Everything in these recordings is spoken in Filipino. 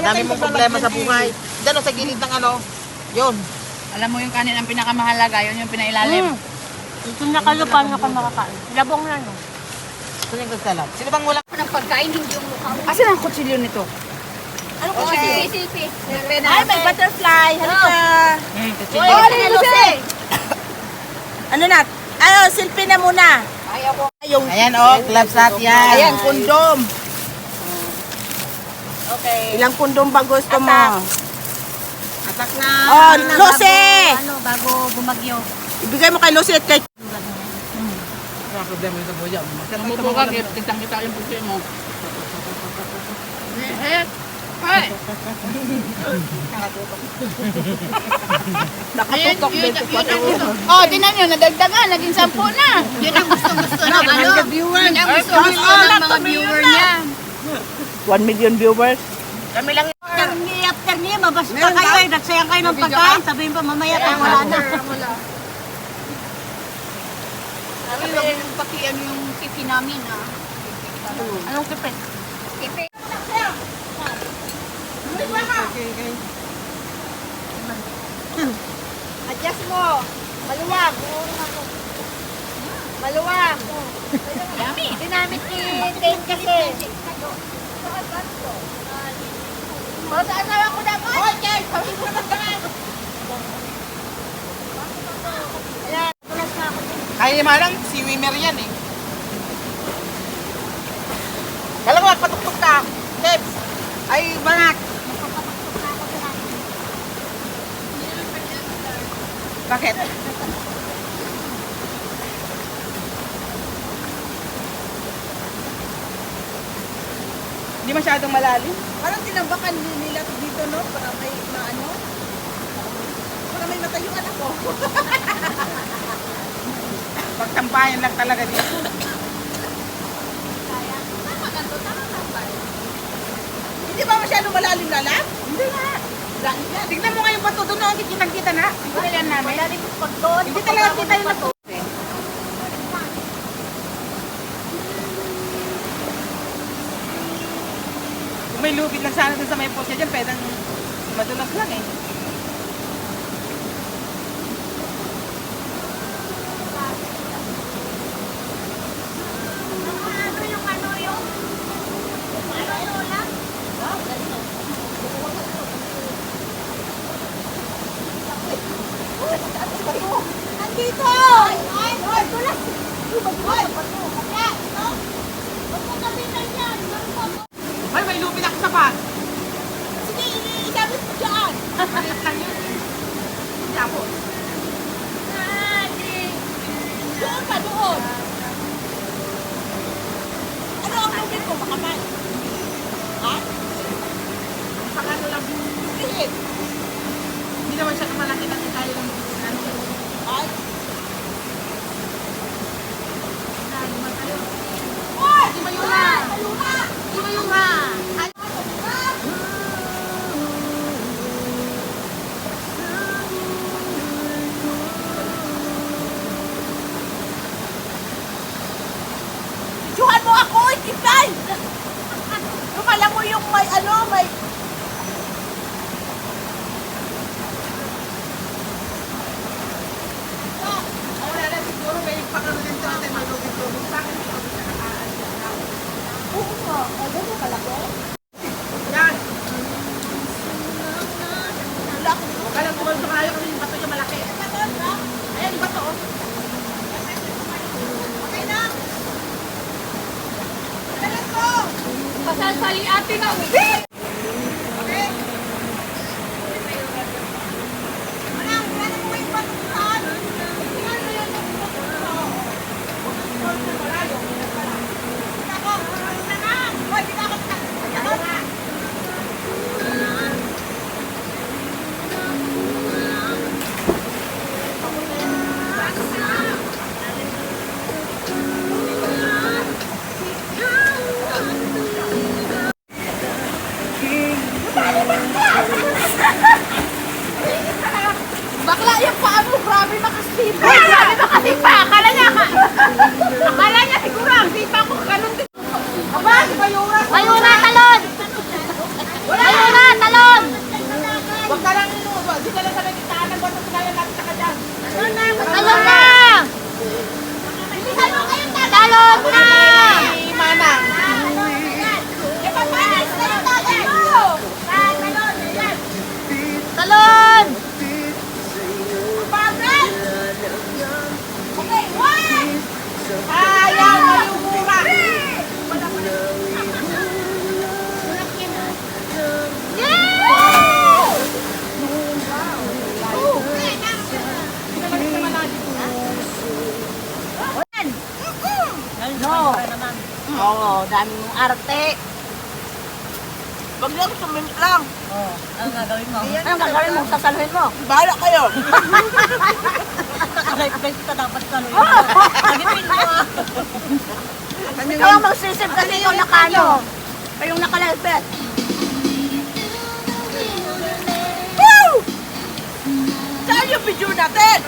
Madami mong problema sa buhay. Diyan sa gilid ng ano, yun. Alam mo yung kanin ang pinakamahalaga, yun yung pinailalim. Ito na kayo, paano ka makakain? Labong na, no? Sino yung nagsalat? Sino bang wala? Ng pagkain, hindi yung mukha mo. Asan ang kutsilyo nito? Ano ko silpi? Ay, may butterfly. Halika. Kutsilyo. Oh, Lucy! Ano na? Ano, selfie na muna. Ayaw ko. Yung, Ayan oh, gloves natin yan. ayan, kondom. Okay. Ilang kondom ba gusto mo? Atak na. Oh, Lucy! Bago bumagyo. Ibigay mo kay Lucy at kay... Wala problema yung sa buhay. Namupo ka, kitang-kita yung pusi mo. Ay! Nakatutok Yun dito. oh, tinan nyo, nadagdagan, naging 10 na. Yun ang gusto ng ano. Yun ang gusto ng mga viewer niya. 1 million viewers. Kami lang After niya, mabas pa kayo eh. Nagsayang kayo ng pagkain. Sabihin pa mamaya kung wala na. Pati ano yung kipi namin ah. Anong kipe? Kipi. Adjust mo. Maluwag. Maluwag. Yummy. Dinamit ni Tain kasi. O, saan na ako na po? Hoy, Chen! Sabi mo naman ganun. Ayan, tulas na ako. kaya malang si Wimmer yan eh. Kala ko patuktok ka. Debs. Ay, banat. Bakit? Hindi masyadong malalim. Parang tinambakan nila dito, no? Para may maano. Para may matayuan ako. Pagtampayan lang talaga dito. Hindi ba masyado malalim lalat? Hindi nga. Tignan mo nga yung bato doon na kitang-kita na. Siguro yan namin. Pag doon, Hindi talaga kita yung bato. Kung may lubid lang sana dun sa may post dyan, pwedeng madulas lang eh. Nandito! Ay, tulas! Ay, may lubid ako sa pan. Sige, isabit mo dyan. Maliit lang yun. Tapos. Doon ka, doon. Ano ang lubid ko? Makamay. Ha? Saka ano lang, Sige. hindi naman siya kamalaki na tayo lang. Ano, Ay. Di ba yun na? Di ba yun na? Tsuhan mo ako, ikipay! Lumala mo yung may ano, may... Wala lang siguro may pakaroon natin malugit-lugit sa akin. Oo nga, ano pala ko? Yan. Wala akong... Kala ko sa malayo kasi yung bato niya malaki. Ayan, yung bato. Oh. Okay na? Dalas ko! pasal-sali ate na. Okay? Manang, wala mo yung patutuhan. Tingnan mo yun yung patutuhan. Ako, alis na na. Hoy, di na ako ano? Bakla yung paa mo, grabe makasipa. Grabe makasipa. Akala niya siguro ang sipa ko ganun din. Aba, di ba yung Mayuna, talon! Mayuna, Dito lang sa may kitaan ng botong kaya natin sa kadyan. Talon na! Talon na! Si Manang. Talon! Ayaw, malumura. No. Oo, dami mong arte. Wag lang sumimplang. Oo, anong gagawin mo? Anong gagawin mo? Sasaluhin mo? Bahala kayo. Life ka dapat saluhin mo. Agipin mo. Ikaw ang magsisip kasi yung nakano. Kayong nakalelpet. Woo! Saan yung video natin?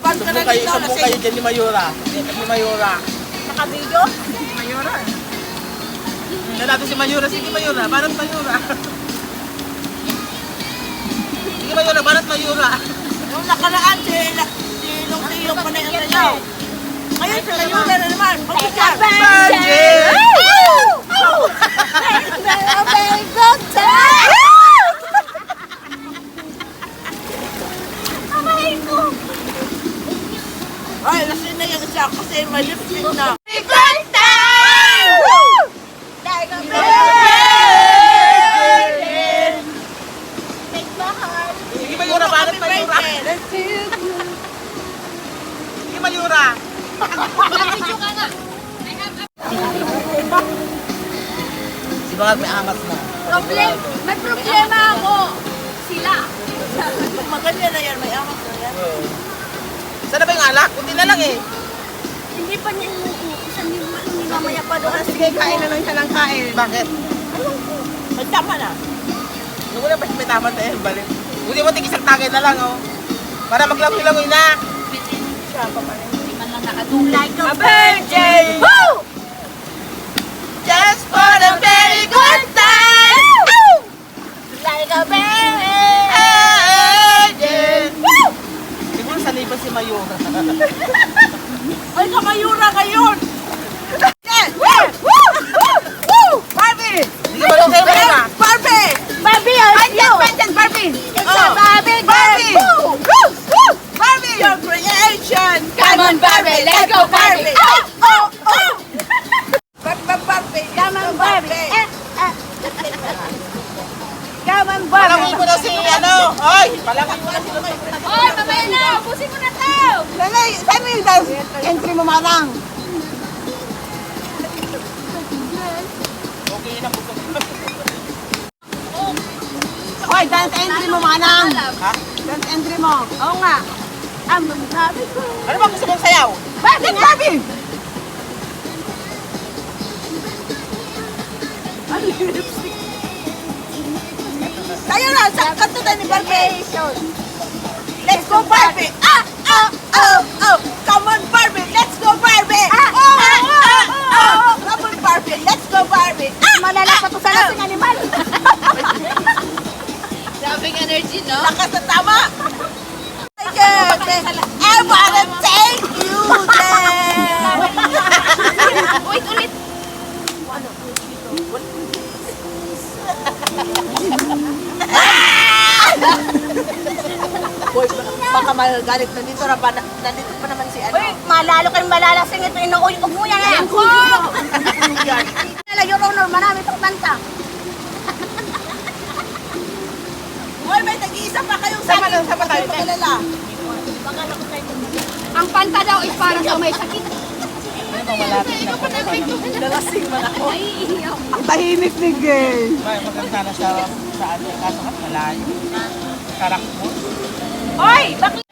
Ba't ka na dito? Sumbong kayo dyan ni Mayura. Ni Mayura. Naka-video? Mayura. Dala natin si Mayura. Sige Mayura. Banat Mayura. Sige Mayura. Banat Mayura. Yung nakaraan, si Tiyo pa na yung sayaw. Ngayon, sa sayaw na naman. Mag-isa. Virgin! Very good time! Ay, lasing na yan siya kasi may lipstick na. Good time! Like a Make my heart Sige Mayura. Banat Mayura. Sige Mayura. Si Bangag may angas na. May problema ako. Sila. Maganda na yan, may amak na yan. Saan na ba yung alak? Kunti na lang eh. Hindi pa niya inuusan yung mamaya pa doon. Sige, kain na lang siya ng kain. Bakit? May tama na. Nung una pa may tama na eh. Balik. Hindi mo tig isang tagay na lang oh. Para maglangoy-langoy na. Siya pa pa rin. Like a virgin! Woo! Just for the very good time! Like a virgin! Woo! Siguro saniban si Mayura. Ay, kamayura ngayon! Yes! Woo! Woo! Woo! Woo! Barbie! Hindi ka malong kayo na. Barbie! Barbie, are you? Barbie! It's a Barbie Barbie! Woo! Woo! Woo! Barbie! Your creation! Come on, Barbie! Let's go, Barbie! Oh! Oh! Oh! Barbie! Come on, Barbie! Come on, Palangin Barbie! mo daw si ano. Oy! Palangin mo daw si Oy, mamaya na! Ubusin mo na to! Saan mo yung dance entry mo, Manang? Okay na busog. Hoy, dance entry mo, Manang! Ha? Dance entry mo. Oo nga. Ang sabi ko. Ano ba gusto mong sayaw? Barbie! Barbie! Tayo na! Kanto tayo ni Barbie! Let's go, Barbie! Ah! Oh! Oh! Oh! Come on, Barbie! Let's go, Barbie! Ah! Oh! Oh! Oh! Come on, Barbie! Let's go, Barbie! Ah! Malala pa to sa lasing animal. Grabing energy, no? Lakas na tama! I wanna take you there! Wait, ulit. Boy, baka magalit na dito na pa, nandito pa naman si ano. Uy, malalo kayong malalasing ito. Inuuyog mo yan eh. Your Honor, marami itong banta. Boy, may nag-iisa pa kayong Sama lang, sama tayo. Magalala. Ang panta daw is para sa may sakit. Ano bang malapit na po? Nalasing man ako. Ay, iiyak. Ang tahimik ni Gay. May maganda na sa ano. Kaso nga malayo. Karakmo. Hoy, bakit?